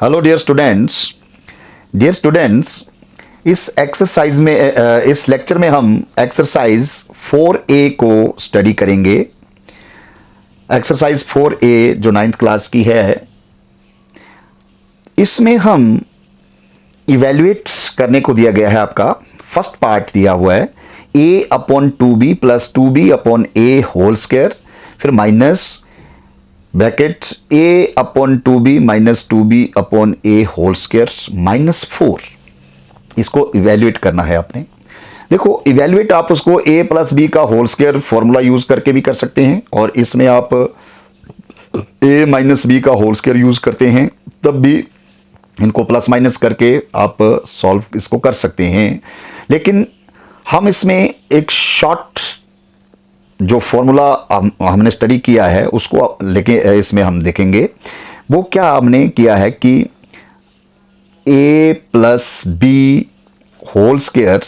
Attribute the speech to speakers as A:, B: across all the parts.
A: Hello dear students, इस exercise में इस लेक्चर में हम एक्सरसाइज 4A को स्टडी करेंगे। एक्सरसाइज 4A जो 9th क्लास की है, इसमें हम इवेल्युएट करने को दिया गया है। आपका फर्स्ट पार्ट दिया हुआ है a/2b plus 2b upon a whole square, फिर minus bracket a/2b minus 2b upon a whole square minus 4। इसको इवेल्युएट करना है आपने। देखो, इवेल्युएट आप उसको a प्लस बी का होल स्क्वायर फॉर्मूला यूज करके भी कर सकते हैं, और इसमें आप a माइनस बी का होल स्क्वायर यूज करते हैं, तब भी इनको प्लस माइनस करके आप सॉल्व इसको कर सकते हैं। लेकिन हम इसमें एक शॉर्ट जो फॉर्मूला हमने स्टडी किया है उसको लेके इसमें हम देखेंगे। वो क्या हमने किया है कि a plus B whole square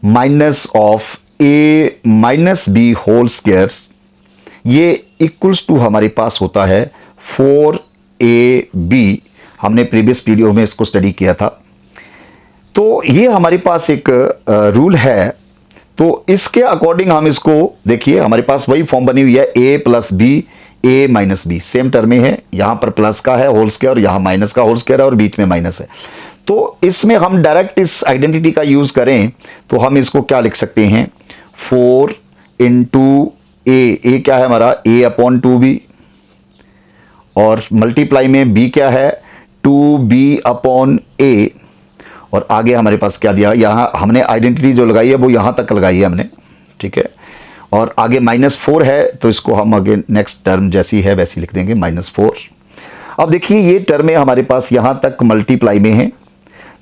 A: minus of a minus B whole square, ये इक्वल्स टू हमारे पास होता है 4ab। हमने प्रीवियस वीडियो में इसको स्टडी किया था। तो ये हमारे पास एक रूल है, तो इसके अकॉर्डिंग हम इसको देखिए, हमारे पास वही फॉर्म बनी हुई है a plus B a minus B, same term में है। यहां पर प्लस का है होल स्क्वायर और यहां माइनस का होल स्क्वायर है और बीच में माइनस है। तो इसमें हम डायरेक्ट इस आइडेंटिटी का यूज करें तो हम इसको क्या लिख सकते हैं, 4 इंटू ए क्या है हमारा a/2b, और मल्टीप्लाई में b क्या है 2b अपॉन a, और आगे हमारे पास क्या दिया, यहां हमने आइडेंटिटी जो लगाई है वो यहां तक लगाई है हमने, ठीक है। और आगे -4 है, तो इसको हम आगे नेक्स्ट टर्म जैसी है वैसी लिख देंगे -4। अब देखिए, ये टर्में हमारे पास यहां तक मल्टीप्लाई में है,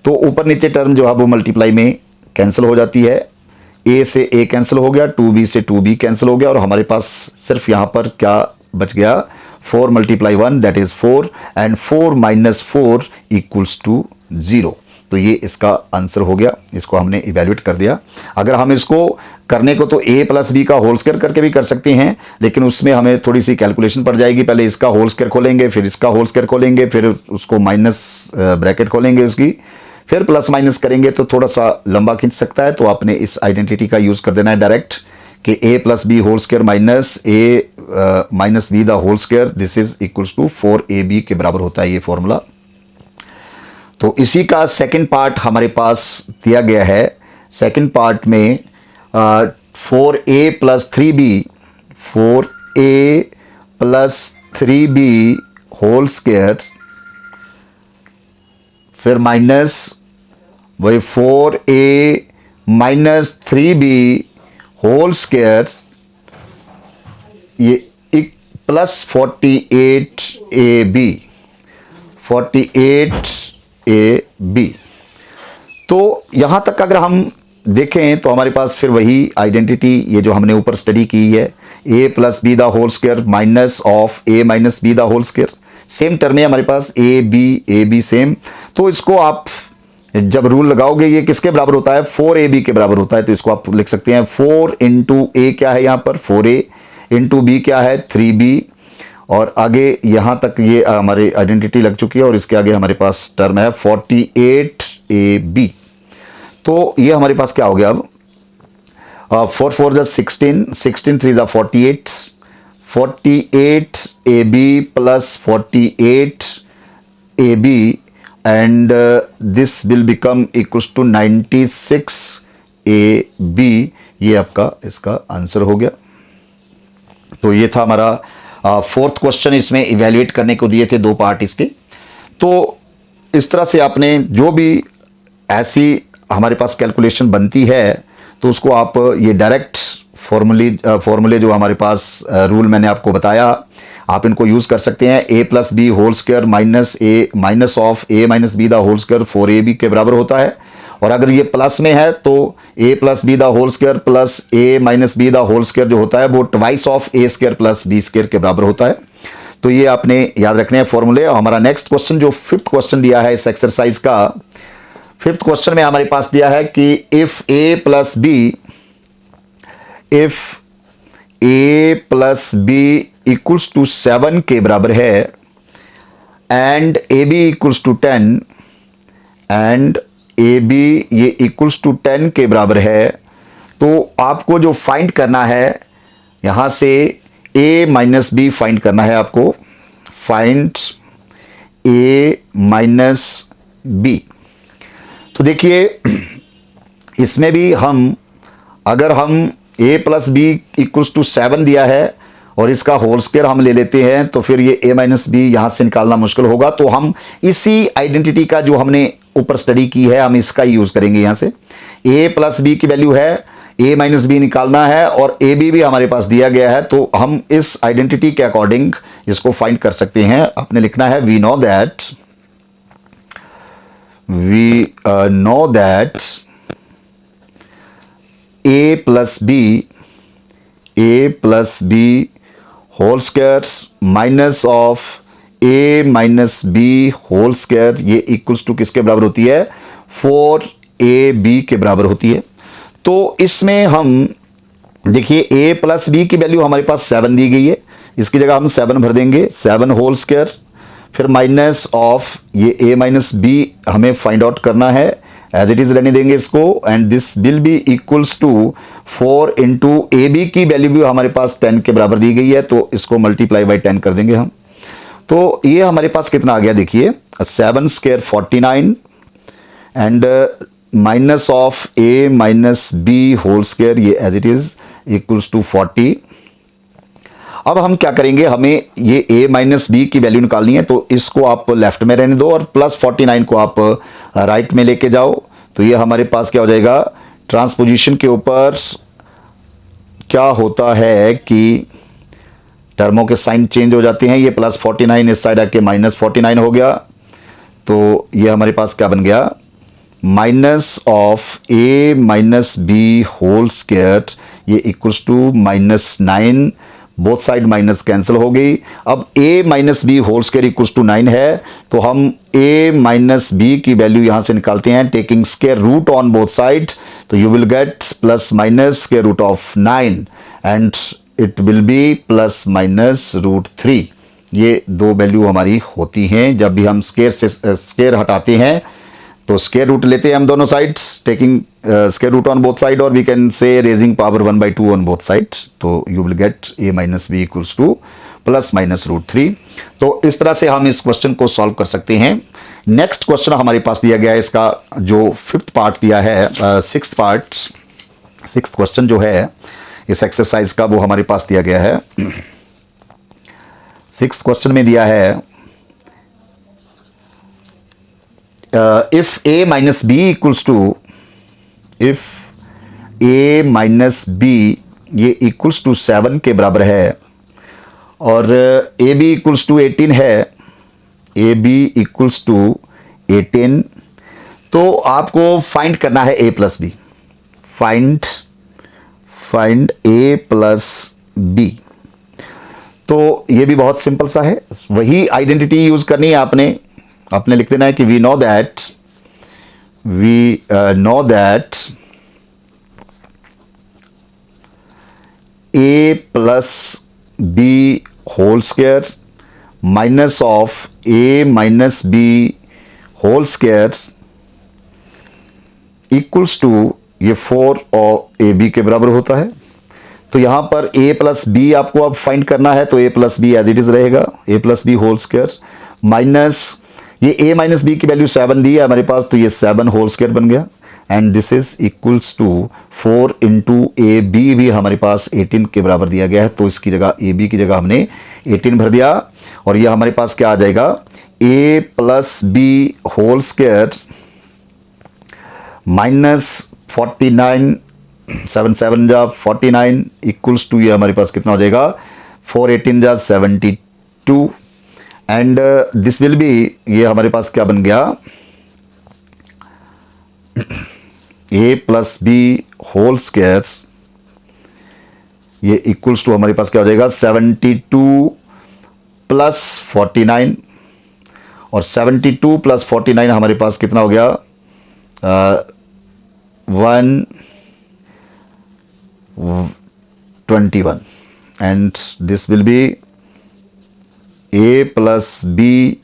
A: तो ऊपर नीचे टर्म जो है वो मल्टीप्लाई में कैंसिल हो जाती है। a से a कैंसिल हो गया, 2b से 2b कैंसिल हो गया, और हमारे पास सिर्फ यहां पर क्या बच गया, 4 × 1 that is 4, and 4 - 4 equals to 0। तो ये इसका आंसर हो गया। इसको हमने इवेल्युएट कर दिया। अगर हम इसको करने को तो a प्लस बी का होल स्क्वायर करके भी कर सकते हैं, लेकिन उसमें हमें थोड़ी सी कैलकुलेशन पड़ जाएगी। पहले इसका होल स्क्वायर खोलेंगे, फिर इसका होल स्क्वायर खोलेंगे, फिर उसको माइनस ब्रैकेट खोलेंगे उसकी, फिर प्लस माइनस करेंगे, तो थोड़ा सा लंबा खींच सकता है। तो आपने इस आइडेंटिटी का यूज कर देना है डायरेक्ट कि a plus B whole square minus a minus B the whole square, this is equals to 4ab के बराबर होता है ये फॉर्मूला। तो इसी का सेकंड पार्ट हमारे पास दिया गया है। सेकंड पार्ट में 4a plus 3b, 4a plus 3b whole square, फिर माइनस वही 4a minus 3b whole square, ये प्लस 48ab, 48ab। तो यहां तक अगर हम देखें तो हमारे पास फिर वही आइडेंटिटी, ये जो हमने ऊपर स्टडी की है, a plus B the whole square minus of a minus B the whole square, same term है हमारे पास a b सेम। तो इसको आप जब रूल लगाओगे, ये किसके बराबर होता है, 4ab के बराबर होता है। तो इसको आप लिख सकते हैं 4 इंटू a क्या है यहाँ पर 4a, इंटू b क्या है 3b, और आगे यहां तक ये हमारी आइडेंटिटी लग चुकी है, और इसके आगे हमारे पास टर्म है 48ab। तो ये हमारे पास क्या हो गया अब, 4 4 = 16, 16 3 = 48, 48ab plus 48ab, and this will become equals to 96ab। ये आपका इसका आंसर हो गया। तो ये था हमारा फोर्थ क्वेश्चन। इसमें इवेल्युएट करने को दिए थे 2 पार्ट इसके। तो इस तरह से आपने जो भी ऐसी हमारे पास कैलकुलेशन बनती है, तो उसको आप ये डायरेक्ट फॉर्मूले जो हमारे पास रूल मैंने आपको बताया, आप इनको यूज कर सकते हैं। a plus B whole square minus a minus of a minus B the whole square 4ab के बराबर होता है, और अगर ये प्लस में है तो a plus B the whole square plus a minus B the whole square जो होता है वो twice of a square plus b square के बराबर होता है। तो ये आपने याद रखने हैं फॉर्मूले। हमारा नेक्स्ट क्वेश्चन जो 5th क्वेश्चन दिया है इस एक्सरसाइज का, 5th क्वेश्चन में हमारे पास दिया है कि if a plus B equals to 7 के बराबर है, and A B equals to 10 and A B ये इक्वल्स टू 10 के बराबर है, तो आपको जो फाइंड करना है यहां से a माइनस बी फाइंड करना है आपको। Find a minus B. तो देखिए इसमें भी अगर हम a plus B equals to 7 दिया है और इसका होल स्क्वायर हम ले लेते हैं तो फिर ये a माइनस बी यहां से निकालना मुश्किल होगा। तो हम इसी आइडेंटिटी का जो हमने ऊपर स्टडी की है हम इसका यूज करेंगे। यहां से a प्लस बी की वैल्यू है, a माइनस बी निकालना है और ए बी भी हमारे पास दिया गया है, तो हम इस आइडेंटिटी के अकॉर्डिंग इसको फाइंड कर सकते हैं। आपने लिखना है we know that a plus B whole square minus of a minus B whole square ये इक्वल्स टू किसके बराबर होती है? 4ab के बराबर होती है। तो इसमें हम देखिए a प्लस बी की वैल्यू हमारे पास 7 दी गई है, इसकी जगह हम 7 भर देंगे, 7 होल स्क्वायर, फिर माइनस ऑफ ये a माइनस बी हमें फाइंड आउट करना है, एज इट इज रहने देंगे इसको, and this will be equals to 4 into A B की वैल्यू भी हमारे पास 10 के बराबर दी गई है, तो इसको मल्टीप्लाई बाई 10 कर देंगे हम। तो ये हमारे पास कितना आ गया देखिए 7 square 49 and minus of a minus B whole square ये as it is equals to 40। अब हम क्या करेंगे, हमें ये a माइनस बी की वैल्यू निकालनी है, तो इसको आप लेफ्ट में रहने दो और प्लस 49 को आप राइट में लेके जाओ। तो ये हमारे पास क्या हो जाएगा, ट्रांसपोजिशन के ऊपर क्या होता है कि टर्मों के साइन चेंज हो जाते हैं। ये प्लस 49 इस साइड आके माइनस 49 हो गया, तो ये हमारे पास क्या बन गया, minus of a minus B whole square ये equals to -9, both side minus cancel हो गई। अब a minus B whole square equals to 9 है, तो हम a माइनस बी की वैल्यू यहां से निकालते हैं taking square root on both side, तो you will get plus minus square root of 9 and it will be plus minus root 3। ये दो वैल्यू हमारी होती हैं। जब भी हम स्क्वायर से स्क्वायर हटाते हैं तो स्क्वायर रूट लेते हैं हम दोनों sides, taking square root on both side, और we can say raising power 1/2 on both side, तो you will get a minus b equals to plus minus root 3। तो इस तरह से हम इस क्वेश्चन को सॉल्व कर सकते हैं। नेक्स्ट क्वेश्चन हमारे पास दिया गया है, इसका जो 5th पार्ट दिया है, 6th क्वेश्चन जो है इस एक्सरसाइज का वो हमारे पास दिया गया है। 6th क्वेश्चन में दिया है if a minus b equals to, if a minus b ये equals to 7 के बराबर है और a b equals to 18 है, a b equals to 18, तो आपको फाइंड करना है a plus B. Find a plus B. तो ये भी बहुत सिंपल सा है, वही आइडेंटिटी यूज करनी है आपने लिख देना है कि we know that a plus B whole square minus of a minus B whole square equals to ये 4 और ए बी के बराबर होता है। तो यहां पर a प्लस बी आपको अब फाइंड करना है, तो a plus B as it is रहेगा, a plus B whole square minus ये a माइनस बी की वैल्यू 7 दी है हमारे पास, तो ये 7 होल स्क्वायर बन गया, and this is equals to 4 into A B भी हमारे पास 18 के बराबर दिया गया है, तो इसकी जगह ए बी की जगह हमने 18 भर दिया, और ये हमारे पास क्या आ जाएगा, a plus B whole square minus 49, 7 7 जा 49 इक्वल्स टू ये हमारे पास कितना हो जाएगा, 4 18 जा 72, एंड दिस विल बी, ये हमारे पास क्या बन गया, a plus B whole square ये इक्वल्स टू हमारे पास क्या हो जाएगा 72 प्लस 49, और 72 प्लस 49 हमारे पास कितना हो गया 121, and this will be a plus B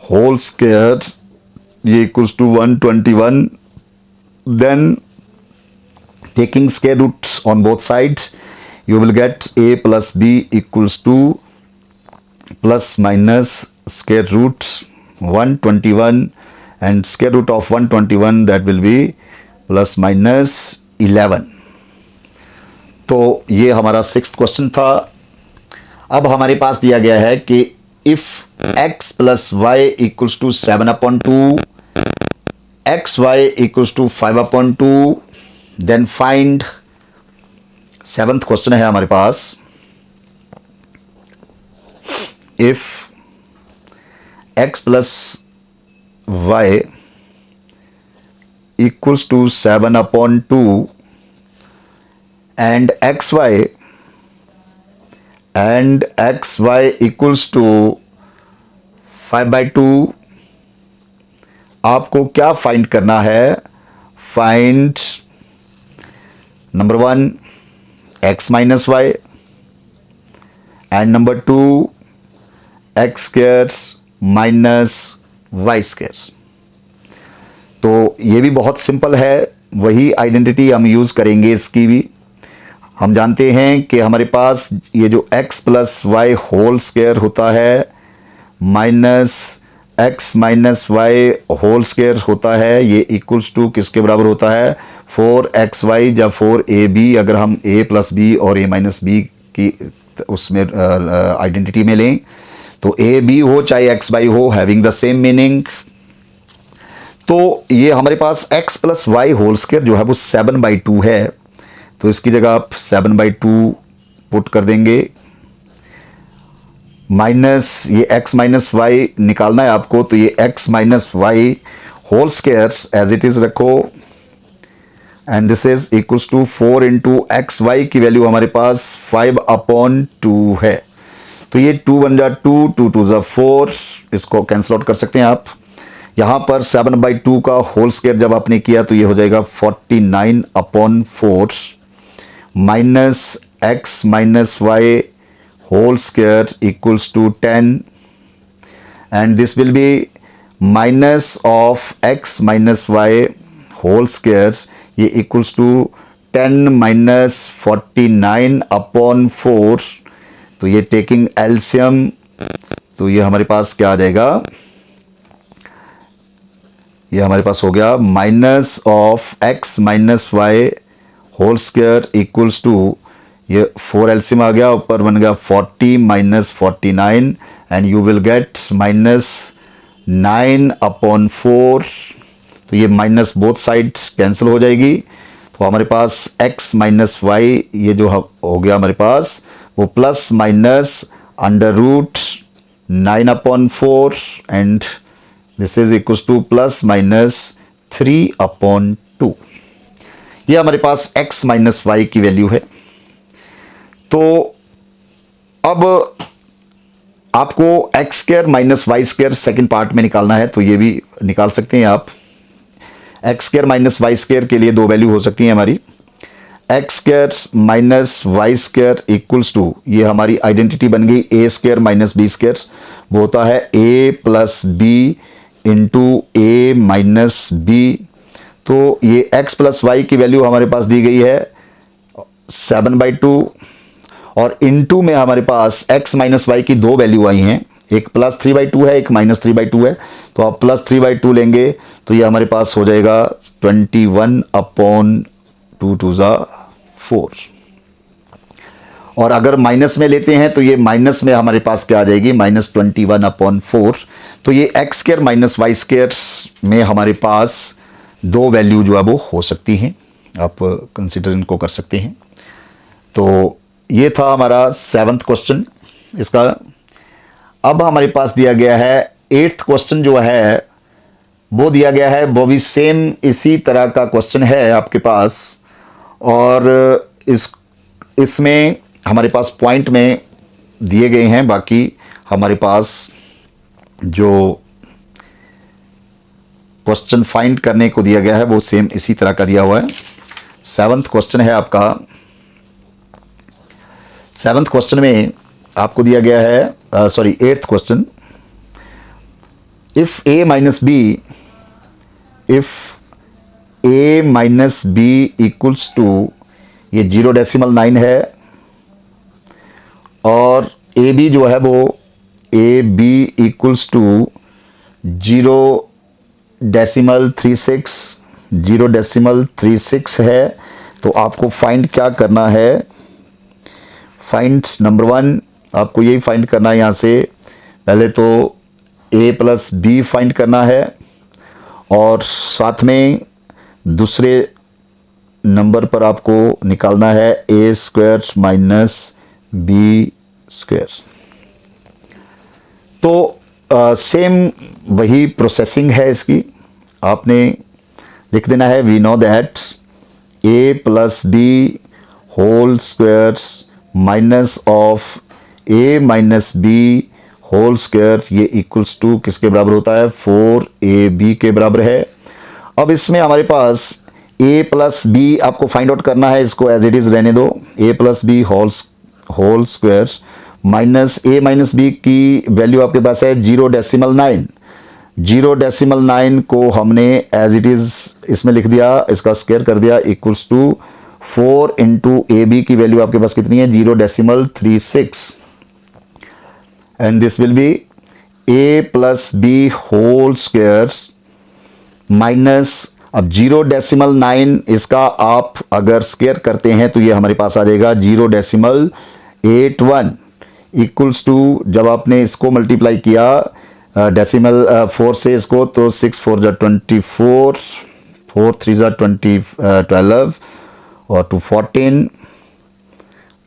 A: whole square ये equals to 121, then taking square roots on both sides you will get a plus b equals to plus minus square root 121 and square root of 121 that will be plus minus 11। तो ये हमारा 6th question था। अब हमारे पास दिया गया है कि if x plus y equals to 7/2, x y equals to 5/2, then find 7th question है हमारे पास, if x plus y equals to 7/2 and xy equals to 5/2, आपको क्या फाइंड करना है? Find number 1 x minus Y and number 2 X square minus Y square. तो ये भी बहुत सिंपल है, वही आइडेंटिटी हम यूज़ करेंगे इसकी भी। हम जानते हैं कि हमारे पास ये जो x plus Y whole square होता है minus x minus Y whole square होता है, ये इक्वल्स टू किसके बराबर होता है? 4xy या 4ab। अगर हम a प्लस बी और a माइनस बी की उसमें आइडेंटिटी में लें तो a b हो चाहे xy हो, हैविंग द सेम मीनिंग। तो ये हमारे पास x plus Y whole square जो है वो 7/2 है, तो इसकी जगह आप 7/2 पुट कर देंगे, माइनस ये x माइनस वाई निकालना है आपको, तो ये x minus Y whole square as it is रखो and this is equals to 4 into x y की वैल्यू हमारे पास 5/2 है। तो ये 2 1 जा 2, 2 2 जा 4, इसको कैंसिल आउट कर सकते हैं आप। यहाँ पर 7/2 का होल स्क्वायर जब आपने किया तो ये हो जाएगा 49/4 minus X minus Y whole square equals to 10 and this will be minus of x minus Y whole square, ये इक्वल्स टू 10 माइनस 49/4। तो ये टेकिंग एलसीएम, तो ये हमारे पास क्या आ जाएगा? ये हमारे पास हो गया minus of x minus Y whole square equals to, ये 4 एलसीएम आ गया, ऊपर बन गया 40 minus 49 and you will get minus 9/4। तो ये माइनस बोथ साइड्स कैंसिल हो जाएगी, तो हमारे पास x माइनस वाई ये जो हो गया हमारे पास वो plus minus under root 9/4 and this is equals to plus minus 3/2। ये हमारे पास x माइनस वाई की वैल्यू है। तो अब आपको x square minus Y square second part में निकालना है, तो ये भी निकाल सकते हैं आप। X square minus Y square के लिए दो वैल्यू हो सकती है हमारी, x square minus Y square equals to, ये हमारी आइडेंटिटी बन गई a square minus b square, वो होता है a plus b into a minus B. तो ये x प्लस वाई की वैल्यू हमारे पास दी गई है 7/2 और इनटू में हमारे पास x माइनस वाई की दो वैल्यू आई हैं, एक प्लस 3/2 है, एक माइनस 3/2 है। तो आप प्लस 3/2 लेंगे तो ये हमारे पास हो जाएगा 21/2 2 जा 4। और अगर माइनस में लेते हैं तो ये माइनस में हमारे पास क्या आ जाएगी? माइनस 21/4। तो ये x square minus Y square में हमारे पास दो वैल्यू जो है वो हो सकती हैं, आप कंसिडर इनको कर सकते हैं। तो ये था हमारा 7th क्वेश्चन इसका। अब हमारे पास दिया गया है 8th क्वेश्चन जो है वो दिया गया है, वो भी सेम इसी तरह का क्वेश्चन है आपके पास, और इसमें हमारे पास पॉइंट में दिए गए हैं, बाकी हमारे पास जो क्वेश्चन फाइंड करने को दिया गया है वो सेम इसी तरह का दिया हुआ है। 7th क्वेश्चन है आपका। 7th क्वेश्चन में आपको दिया गया है 8th question, if a minus b equals to, ये 0.9 है, और ए बी जो है वो ए बी इक्वल्स टू 0.36 है। तो आपको फाइंड क्या करना है, फाइंड नंबर 1 आपको यही फाइंड करना है। यहाँ से पहले तो a प्लस बी फाइंड करना है, और साथ में दूसरे नंबर पर आपको निकालना है a square minus b square. तो सेम वही प्रोसेसिंग है इसकी, आपने लिख देना है we know that a plus B whole square minus of a minus B whole square, ये इक्वल्स टू किसके बराबर होता है, 4ab के बराबर है। अब इसमें हमारे पास a प्लस बी आपको फाइंड आउट करना है, इसको एज इट इज रहने दो, a plus B whole square minus a minus B की वैल्यू आपके पास है 0.9। 0.9 को हमने एज इट इज इसमें लिख दिया, इसका स्क्वायर कर दिया, equals to 4 into A B की वैल्यू आपके पास कितनी है, 0.36, and this will be a plus B whole square minus, अब 0.9 इसका आप अगर स्क्वायर करते हैं तो ये हमारे पास आ जाएगा 0.81 इक्वल्स टू, जब आपने इसको मल्टीप्लाई किया डेसिमल 4 से इसको, तो 6 4 जा 24, 4 3 जा 12 और 2 14,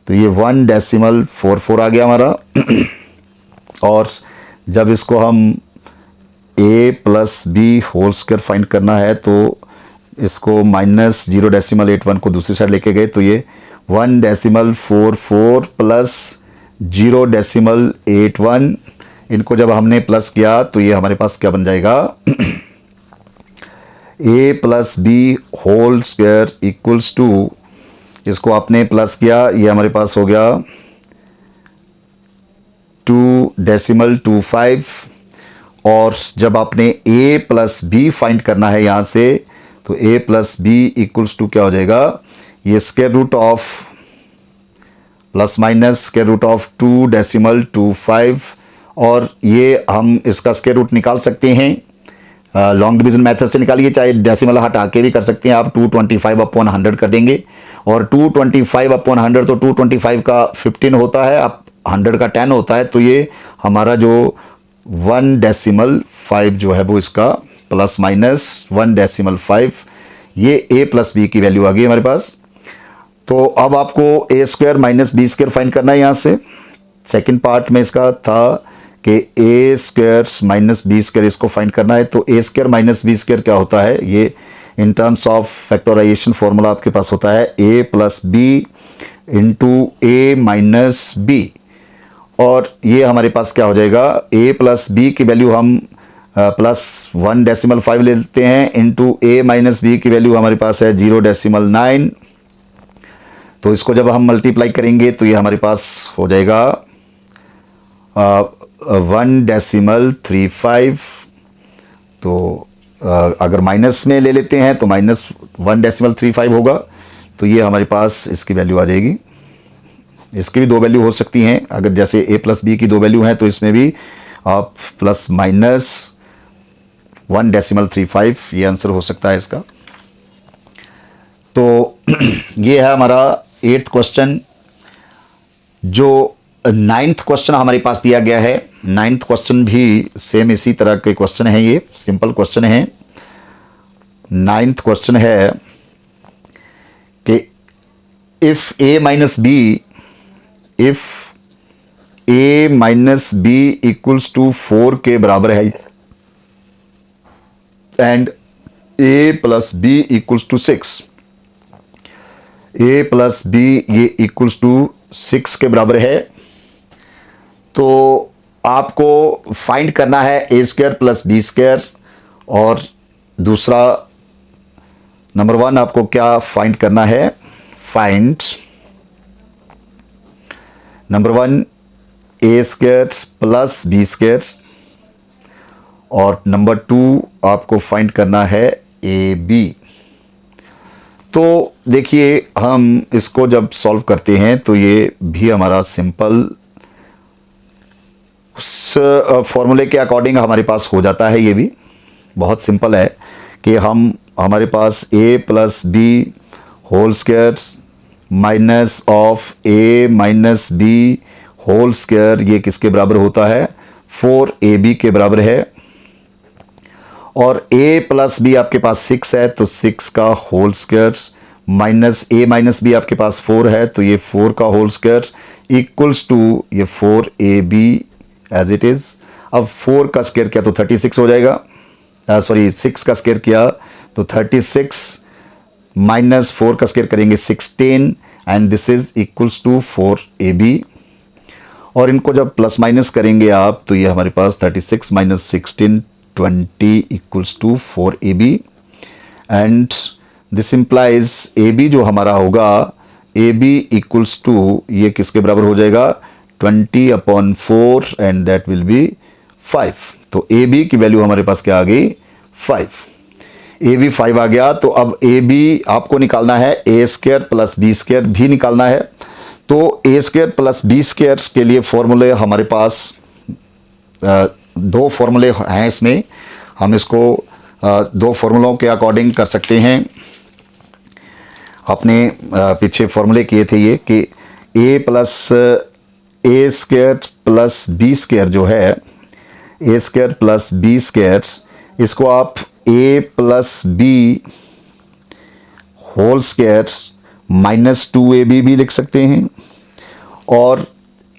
A: तो ये 1.44 आ गया हमारा। और जब इसको हम a plus B whole square find करना है तो इसको माइनस 0.81 को दूसरी साइड लेके गए, तो ये 1.44 प्लस 0.81, इनको जब हमने प्लस किया तो ये हमारे पास क्या बन जाएगा, a plus B whole square equals to, इसको आपने प्लस किया, ये हमारे पास हो गया 2.25, और जब आपने a प्लस बी फाइंड करना है यहाँ से, तो a plus B equals to क्या हो जाएगा, ये square root of plus minus square root of 2.25, और ये हम इसका स्क्वायर रूट निकाल सकते हैं लॉन्ग डिवीजन मेथड से निकालिए, चाहे डेसिमल हटा के भी कर सकते हैं आप, 225 अपॉन 100 कर देंगे, और 225 अपॉन 100 तो 225 का 15 होता है, अब 100 का 10 होता है, तो ये हमारा जो 1.5 जो है वो इसका प्लस माइनस 1.5, ये a प्लस बी की वैल्यू आ गई हमारे पास। तो अब आपको a square minus b square find करना है। यहाँ से सेकंड पार्ट में इसका था कि a square minus b square, इसको फाइंड करना है, तो a square minus b square क्या होता है, ये in terms of factorization formula आपके पास होता है a plus b into a minus b, और ये हमारे पास क्या हो जाएगा, a प्लस बी की वैल्यू हम प्लस 1.5 लेते हैं, इंटू a माइनस बी की वैल्यू हमारे पास है 0.9, तो इसको जब हम मल्टीप्लाई करेंगे तो ये हमारे पास हो जाएगा 1.35, तो अगर माइनस में ले लेते हैं तो माइनस 1.35 होगा, तो ये हमारे पास इसकी वैल्यू आ जाएगी। इसकी भी दो वैल्यू हो सकती हैं, अगर जैसे a प्लस बी की दो वैल्यू हैं तो इसमें भी आप प्लस माइनस 1.35, ये आंसर हो सकता है इसका। तो ये है हमारा 8th क्वेश्चन। जो 9th क्वेश्चन हमारे पास दिया गया है, 9th क्वेश्चन भी सेम इसी तरह के क्वेश्चन है, ये सिंपल क्वेश्चन है। 9th क्वेश्चन है कि if a minus b equals to 4 के बराबर है and a plus B equals to 6, a plus b ये इक्वल्स टू 6 के बराबर है, तो आपको फाइंड करना है a square plus B square, और दूसरा नंबर 1 आपको क्या फाइंड करना है, find number 1 a square plus B square, और नंबर 2 आपको फाइंड करना है ए बी। तो देखिए हम इसको जब सॉल्व करते हैं तो ये भी हमारा सिंपल उस फॉर्मूले के अकॉर्डिंग हमारे पास हो जाता है। ये भी बहुत सिंपल है कि हमारे पास a plus B whole square minus of a minus B whole square ये किसके बराबर होता है, 4ab के बराबर है। और a प्लस बी आपके पास 6 है तो 6 का whole square minus a minus b आपके पास 4 है तो ये 4 का होल स्क्वायर इक्वल्स टू ये 4ab एज इट इज। अब 4 का स्क्वायर किया तो 36 हो जाएगा, सॉरी 6 का स्क्वायर किया तो 36 माइनस 4 का स्क्वायर करेंगे 16 and this is equals to 4ab। और इनको जब प्लस माइनस करेंगे आप तो ये हमारे पास 36 minus 16 20 equals to 4ab and this implies ab जो हमारा होगा ab इक्वल्स टू ये किसके बराबर हो जाएगा 20/4 एंड दैट विल बी 5। तो ab की वैल्यू हमारे पास क्या आ गई 5। ab 5 आ गया। तो अब ab आपको निकालना है a square plus B square भी निकालना है। तो a square plus B square के लिए फॉर्मूले हमारे पास 2 फॉर्मूले हैं। इसमें हम इसको 2 फॉर्मूलों के अकॉर्डिंग कर सकते हैं। आपने पीछे फॉर्मूले किए थे ये कि a plus a square plus B square जो है a square plus B square इसको आप a plus B whole square minus 2ab भी लिख सकते हैं। और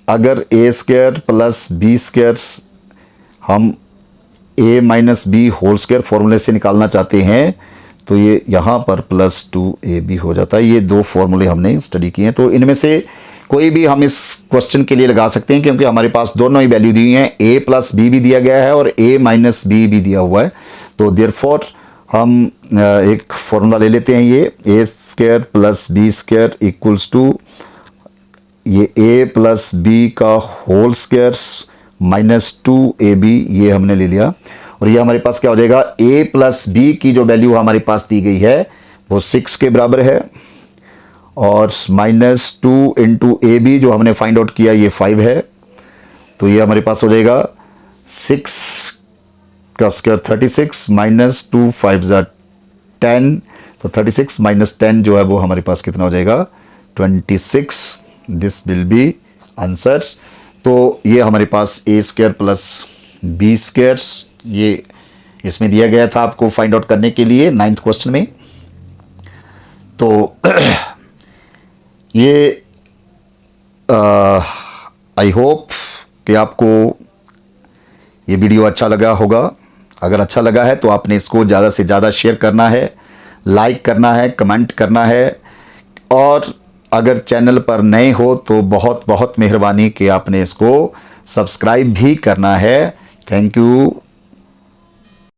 A: अगर a square plus B square हम a minus B whole square फॉर्मूले से निकालना चाहते हैं तो ये यहाँ पर प्लस 2ab हो जाता है। ये 2 फॉर्मूले हमने स्टडी किए हैं। तो इनमें से कोई भी हम इस क्वेश्चन के लिए लगा सकते हैं क्योंकि हमारे पास दोनों ही वैल्यू दी हैं, a प्लस बी भी दिया गया है और a माइनस बी भी दिया हुआ है। तो देयरफॉर हम एक फॉर्मूला ले लेते हैं, ये a square plus B square equals to ये a प्लस बी का होल स्क्वायर माइनस 2ab ये हमने ले लिया। और ये हमारे पास क्या हो जाएगा a प्लस बी की जो वैल्यू हमारे पास दी गई है वो 6 के बराबर है और माइनस 2 इंटू ab जो हमने फाइंड आउट किया ये 5 है। तो ये हमारे पास हो जाएगा 6 का स्क्वायर 36 माइनस 2 5 10। तो 36 माइनस 10 जो है वो हमारे पास कितना हो जाएगा 26। This will be answer. तो ये हमारे पास a स्क्वायर प्लस बी स्क्वायर ये इसमें दिया गया था आपको फाइंड आउट करने के लिए 9th क्वेश्चन में। तो ये आई होप कि आपको ये वीडियो अच्छा लगा होगा। अगर अच्छा लगा है तो आपने इसको ज़्यादा से ज़्यादा शेयर करना है, लाइक करना है, कमेंट करना है। और अगर चैनल पर नए हो तो बहुत बहुत मेहरबानी कि आपने इसको सब्सक्राइब भी करना है। Thank you.